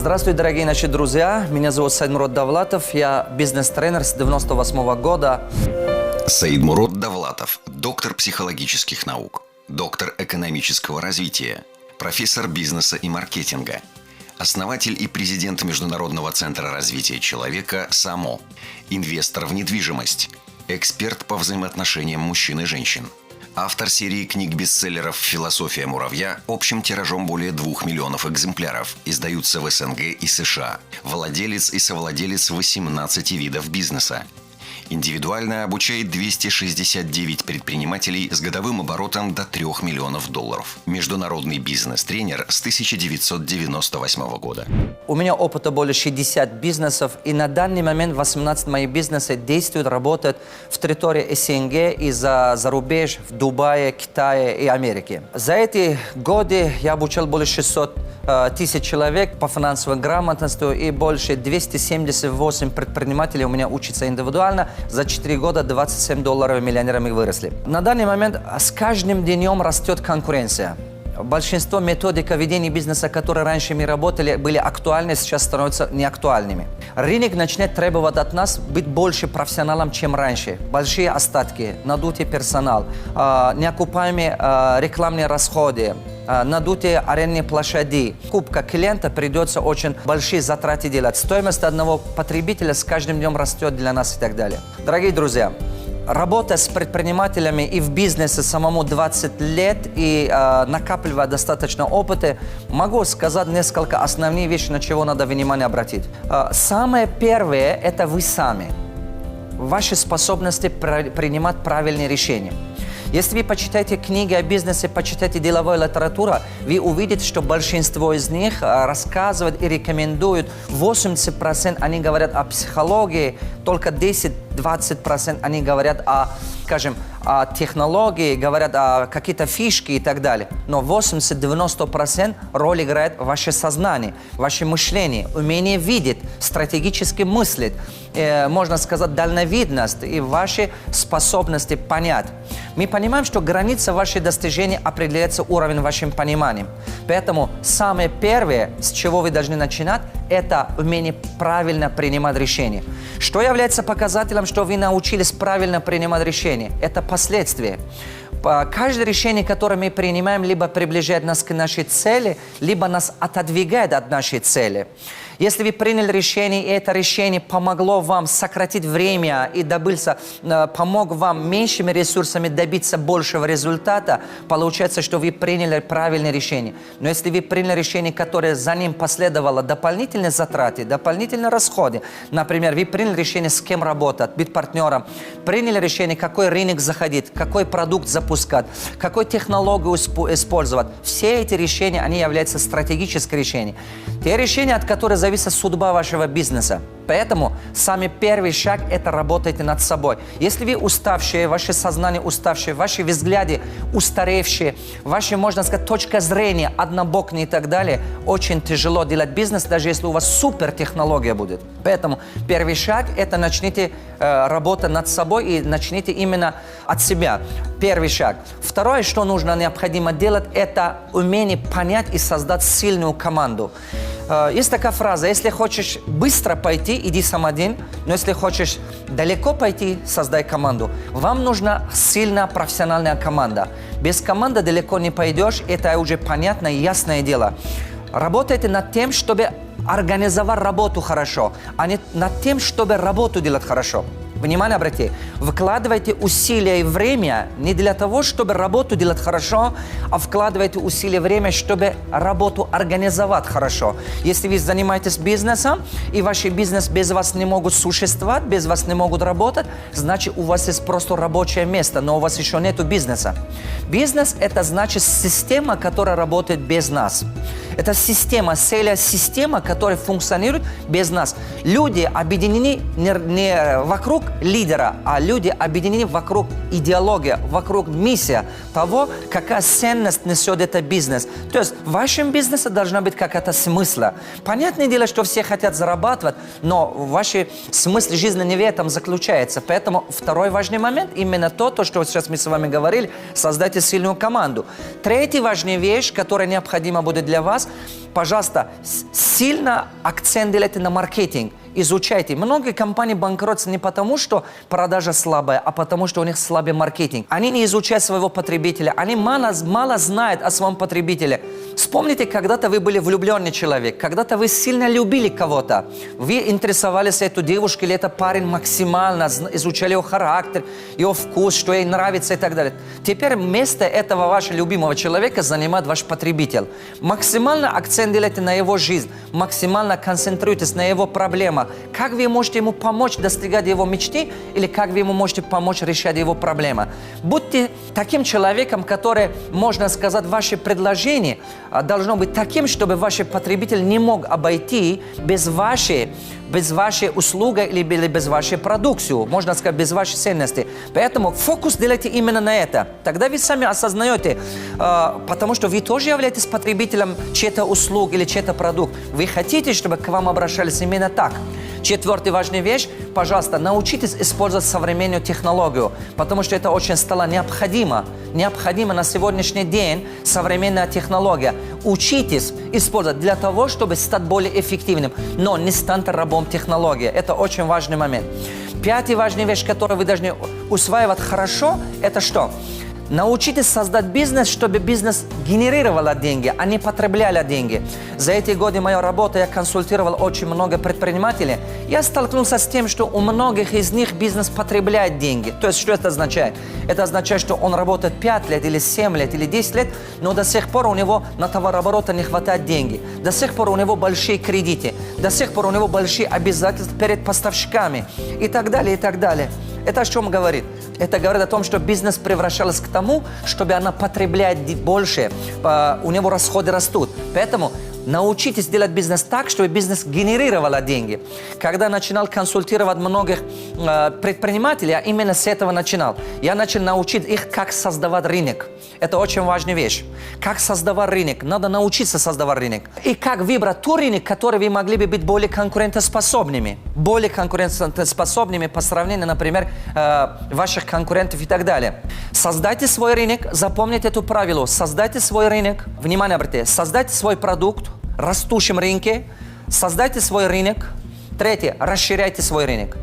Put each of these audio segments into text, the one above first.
Здравствуйте, дорогие наши друзья. Меня зовут Саидмурод Давлатов. Я бизнес-тренер с 98 года. Саидмурод Давлатов – доктор психологических наук, доктор экономического развития, профессор бизнеса и маркетинга, основатель и президент Международного центра развития человека «САМО», инвестор в недвижимость, эксперт по взаимоотношениям мужчин и женщин, автор серии книг-бестселлеров «Философия муравья» общим тиражом более 2 миллионов экземпляров, издаются в СНГ и США, владелец и совладелец 18 видов бизнеса. Индивидуально обучает 269 предпринимателей с годовым оборотом до $3 миллионов. Международный бизнес-тренер с 1998 года. У меня опыта более 60 бизнесов, и на данный момент 18 моих бизнесов действуют, работают в территории СНГ и за рубеж в Дубае, Китае и Америке. За эти годы я обучал более 600 тысяч человек по финансовой грамотности, и больше 278 предпринимателей у меня учатся индивидуально. За 4 года $27 миллионерами выросли. На данный момент с каждым днем растет конкуренция. Большинство методик ведения бизнеса, которые раньше мы работали, были актуальны, сейчас становятся неактуальными. Рынок начинает требовать от нас быть больше профессионалом, чем раньше. Большие остатки, надутый персонал, неокупаемые рекламные расходы, надутые арендные площади. Покупка клиента придется очень большие затраты делать. Стоимость одного потребителя с каждым днем растет для нас и так далее. Дорогие друзья, работая с предпринимателями и в бизнесе самому 20 лет и накапливая достаточно опыта, могу сказать несколько основных вещей, на чего надо внимание обратить. Самое первое – это вы сами. Ваши способности принимать правильные решения. Если вы почитаете книги о бизнесе, почитаете деловую литературу, вы увидите, что большинство из них рассказывают и рекомендуют. 80% они говорят о психологии, только 10-20% они говорят о, скажем, о технологии, говорят о какие-то фишки и так далее. Но 80-90% роль играет ваше сознание, ваше мышление, умение видеть, стратегически мыслить, можно сказать, дальновидность и ваши способности понять. Мы понимаем, что граница ваших достижений определяется уровнем вашим пониманием. Поэтому самое первое, с чего вы должны начинать, это умение правильно принимать решения. Что является показателем, что вы научились правильно принимать решения? Это последствия. Каждое решение, которое мы принимаем, либо приближает нас к нашей цели, либо нас отодвигает от нашей цели. Если вы приняли решение, и это решение помогло вам сократить время и помог вам меньшими ресурсами добиться большего результата, получается, что вы приняли правильное решение. Но если вы приняли решение, которое за ним последовало дополнительные затраты, дополнительные расходы, например, вы приняли решение, с кем работать, быть партнером, приняли решение, какой рынок заходить, какой продукт запускать, какую технологию использовать, все эти решения, они являются стратегическими решениями. Те решения, от которых зависит судьба вашего бизнеса. Поэтому самый первый шаг – это работайте над собой. Если вы уставшие, ваше сознание уставшее, ваши взгляды устаревшие, ваши, можно сказать, точка зрения однобокные и так далее, очень тяжело делать бизнес, даже если у вас супер технология будет. Поэтому первый шаг – это начните работать над собой и начните именно от себя. Первый шаг. Второе, что необходимо делать, это умение понять и создать сильную команду. Есть такая фраза: если хочешь быстро пойти, иди сам один, но если хочешь далеко пойти, создай команду. Вам нужна сильная профессиональная команда. Без команды далеко не пойдешь, это уже понятное и ясное дело. Работайте над тем, чтобы организовать работу хорошо, а не над тем, чтобы работу делать хорошо. Внимание обратите, вкладывайте усилия и время не для того, чтобы работу делать хорошо, а вкладывайте усилия и время, чтобы работу организовать хорошо. Если вы занимаетесь бизнесом, и ваш бизнес без вас не могут существовать, без вас не могут работать, значит, у вас есть просто рабочее место, но у вас еще нет бизнеса. Бизнес – это значит система, которая работает без нас. Это система, целая система, которая функционирует без нас. Люди объединены не вокруг лидера, а люди объединены вокруг идеологии, вокруг миссии того, какая ценность несет этот бизнес. То есть в вашем бизнесе должна быть какая-то смысла. Понятное дело, что все хотят зарабатывать, но ваш смысл жизни не в этом заключается. Поэтому второй важный момент, именно то, что сейчас мы с вами говорили, создайте сильную команду. Третья важная вещь, которая необходима будет для вас, пожалуйста, сильно акцент делайте на маркетинг. Изучайте. Многие компании банкротятся не потому, что продажа слабая, а потому, что у них слабый маркетинг. Они не изучают своего потребителя, они мало знают о своем потребителе. Вспомните, когда-то вы были влюбленный человек, когда-то вы сильно любили кого-то. Вы интересовались этой девушкой или этот парень максимально, изучали его характер, его вкус, что ей нравится и так далее. Теперь место этого вашего любимого человека занимает ваш потребитель. Максимально акцент делайте на его жизнь, максимально концентрируйтесь на его проблемах. Как вы можете ему помочь достигать его мечты или как вы ему можете помочь решать его проблемы. Будьте таким человеком, который, можно сказать, ваше предложение должно быть таким, чтобы ваш потребитель не мог обойти без вашей услуги или без вашей продукции, можно сказать, без вашей ценности. Поэтому фокус делайте именно на это. Тогда вы сами осознаете, потому что вы тоже являетесь потребителем чьей-то услуги или чьей-то продукт. Вы хотите, чтобы к вам обращались именно так. Четвертая важная вещь, пожалуйста, научитесь использовать современную технологию, потому что это очень стало необходимо. Необходимо на сегодняшний день современная технология. Учитесь использовать для того, чтобы стать более эффективным, но не стать рабом технологии. Это очень важный момент. Пятая важная вещь, которую вы должны усваивать хорошо, это что? Научитесь создать бизнес, чтобы бизнес генерировал деньги, а не потреблял деньги. За эти годы моей работы я консультировал очень много предпринимателей. Я столкнулся с тем, что у многих из них бизнес потребляет деньги. То есть, что это означает? Это означает, что он работает 5 лет, или 7 лет, или 10 лет, но до сих пор у него на товарооборот не хватает денег. До сих пор у него большие кредиты. До сих пор у него большие обязательства перед поставщиками. И так далее, и так далее. Это о чем говорит? Это говорит о том, что бизнес превращался к тому, чтобы она потребляет больше, у него расходы растут. Поэтому научитесь делать бизнес так, чтобы бизнес генерировал деньги. Когда я начинал консультировать многих предпринимателей, я именно с этого начинал. Я начал научить их, как создавать рынок. Это очень важная вещь. Как создавать рынок. Надо научиться создавать рынок. И как выбрать тот рынок, который вы могли бы быть более конкурентоспособными. Более конкурентоспособными по сравнению, например, ваших конкурентов и так далее. Создайте свой рынок. Запомните это правило. Создайте свой рынок. Внимание, обратите. Создайте свой продукт в растущем рынке. Создайте свой рынок. Третье. Расширяйте свой рынок.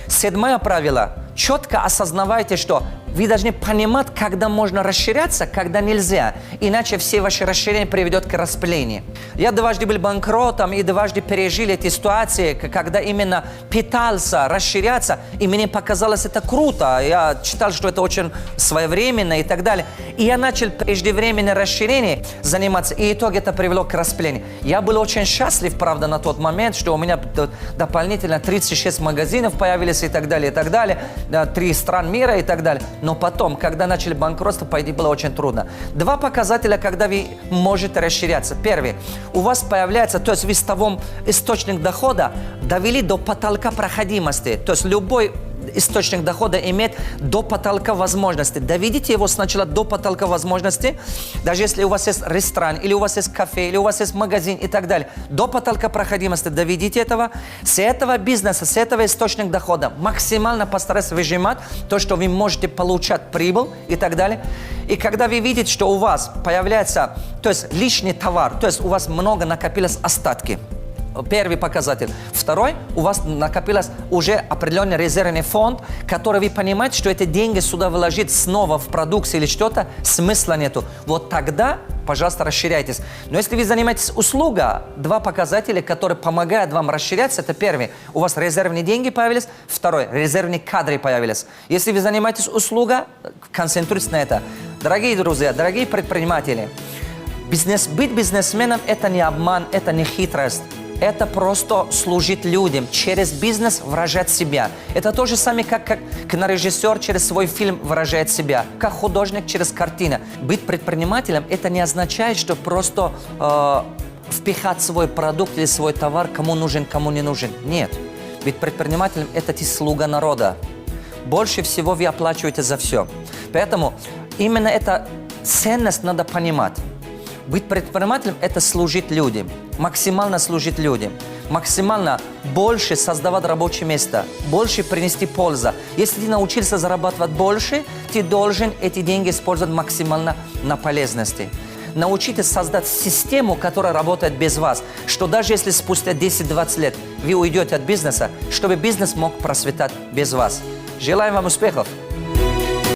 Седьмое правило. Четко осознавайте, что вы должны понимать, когда можно расширяться, когда нельзя. Иначе все ваши расширения приведут к распылению. Я дважды был банкротом и дважды пережил эти ситуации, когда именно пытался расширяться, и мне показалось это круто. Я читал, что это очень своевременно и так далее. И я начал преждевременное расширение заниматься, и итог это привело к распылению. Я был очень счастлив, правда, на тот момент, что у меня дополнительно 36 магазинов появились и так далее, 3 стран мира и так далее. Но потом, когда начали банкротство, пойти было очень трудно. 2 показателя, когда вы можете расширяться. Первый. У вас появляется, то есть вы с того источник дохода довели до потолка проходимости. То есть любой источник дохода имеет до потолка возможностей. Доведите его сначала до потолка возможностей, даже если у вас есть ресторан, или у вас есть кафе, или у вас есть магазин и так далее. До потолка проходимости доведите этого. С этого бизнеса, с этого источника дохода максимально постарайтесь выжимать то, что вы можете получать прибыль и так далее. И когда вы видите, что у вас появляется, то есть лишний товар, то есть у вас много накопилось остатки. Первый показатель. Второй, у вас накопилось уже определенный резервный фонд, который вы понимаете, что эти деньги сюда вложить снова в продукцию или что-то, смысла нету. Вот тогда, пожалуйста, расширяйтесь. Но если вы занимаетесь услугой, 2 показателя, которые помогают вам расширяться, это первый. У вас резервные деньги появились. Второй, резервные кадры появились. Если вы занимаетесь услугой, концентрируйтесь на это. Дорогие друзья, дорогие предприниматели, быть бизнесменом – это не обман, это не хитрость. Это просто служить людям, через бизнес выражать себя. Это то же самое, как кинорежиссер через свой фильм выражает себя, как художник через картину. Быть предпринимателем – это не означает, что просто впихать свой продукт или свой товар, кому нужен, кому не нужен. Нет. Быть предпринимателем – это ты слуга народа. Больше всего вы оплачиваете за все. Поэтому именно эту ценность надо понимать. Быть предпринимателем – это служить людям, максимально служить людям, максимально больше создавать рабочее место, больше принести пользу. Если ты научился зарабатывать больше, ты должен эти деньги использовать максимально на полезности. научитесь создать систему, которая работает без вас, что даже если спустя 10-20 лет вы уйдете от бизнеса, чтобы бизнес мог процветать без вас. Желаем вам успехов!